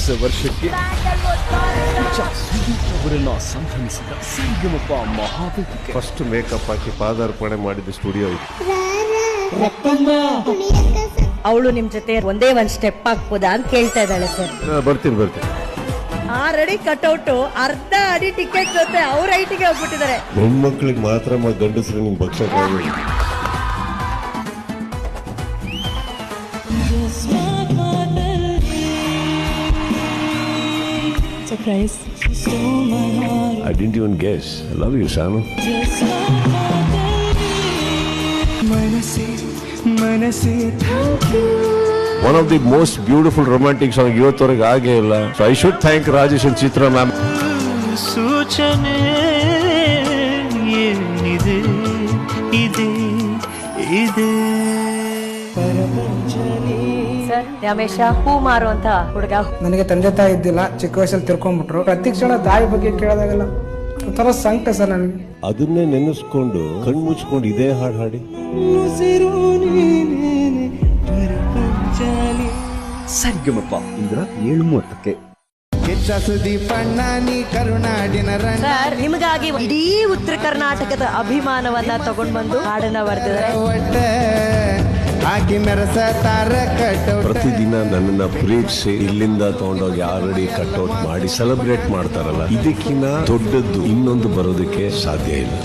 ಹೊಸ ವರ್ಷಕ್ಕೆ ಅವರೆಲ್ಲ ಸಂಭ್ರಮಿಸಿದ ಸಂಗಮಪ ಮಹಾವೇದಿಕೆ. ಫಸ್ಟ್ ಮೇಕಪ್ ಹಾಕಿ ಪಾದಾರ್ಪಣೆ ಮಾಡಿದ ಸ್ಟುಡಿಯೋ ಇದು. ಅವಳು ನಿಮ್ ಜೊತೆ ಒಂದೇ ಒಂದ್ ಸ್ಟೆಪ್ ಹಾಕ್ಬೋದಾ ಅಂತ ಕೇಳ್ತಾ ಇದ್ದಾಳೆ ಸರ್. ಬರ್ತೀನಿ. ಆಲ್ರೆಡಿ ಕಟ್ಔಟ್ ಅರ್ಧ ಅಡಿ ಟಿಕೆಟ್ ಜೊತೆ ಅವ್ರ ಐಟಿಗೆ ಹೋಗ್ಬಿಟ್ಟಿದ್ದಾರೆ. ಹೆಣ್ಮಕ್ಳಿಗೆ ಮಾತ್ರ ಗಂಡಸ್ರು ನಿಮ್ಗೆ ಭಕ್ಷಕ Surprise. I didn't even guess. I love you, Sanu. One of the most beautiful romantic songs ಇವತ್ತವರೆಗೆ ಆಗೇ ಇಲ್ಲ. So I should thank Rajesh and Chitra ma'am. ಸೂಚನೆ ಏನಿದೆ ಇದೆ ಇದೆ ಸರ್ ರಮೇಶ ಹೂ ಮಾರುವಂತ ಹುಡುಗ. ನನಗೆ ತಂದೆ ತಾಯಿ ಇದ್ದಿಲ್ಲ, ಚಿಕ್ಕ ವಯಸ್ಸಲ್ಲಿ ತಿರ್ಕೊಂಡ್ಬಿಟ್ರು. ಪ್ರತಿ ಕ್ಷಣ ತಾಯಿ ಬಗ್ಗೆ ಕೇಳಿದಾಗೆಲ್ಲ ಒಂಥರ ಸಂಕಟ ಸರ್ ನನಗೆ. ಅದನ್ನೇ ನೆನೆಸ್ಕೊಂಡು ಕಣ್ಣು ಮುಚ್ಕೊಂಡು ಇದೇ ಹಾಡು ಹಾಡಿ. ಸಂಗಮಪ ಇಂದ್ರ 7:30ಕ್ಕೆ. ಸರ್ ನಿಮಗಾಗಿ ಇಡೀ ಉತ್ತರ ಕರ್ನಾಟಕದ ಅಭಿಮಾನವನ್ನ ತಗೊಂಡ್ ಬಂದು ಹಾಡನ್ನ ಬರ್ತಿದ್ದಾರೆ. ಪ್ರತಿದಿನ ನನ್ನನ್ನ ಪ್ರೀತಿಸಿ ಇಲ್ಲಿಂದ ತಗೊಂಡೋಗಿ ಆಲ್ರೆಡಿ ಕಟ್ಔಟ್ ಮಾಡಿ ಸೆಲೆಬ್ರೇಟ್ ಮಾಡ್ತಾರಲ್ಲ, ಇದಕ್ಕಿಂತ ದೊಡ್ಡದ್ದು ಇನ್ನೊಂದು ಬರೋದಕ್ಕೆ ಸಾಧ್ಯ ಇಲ್ಲ.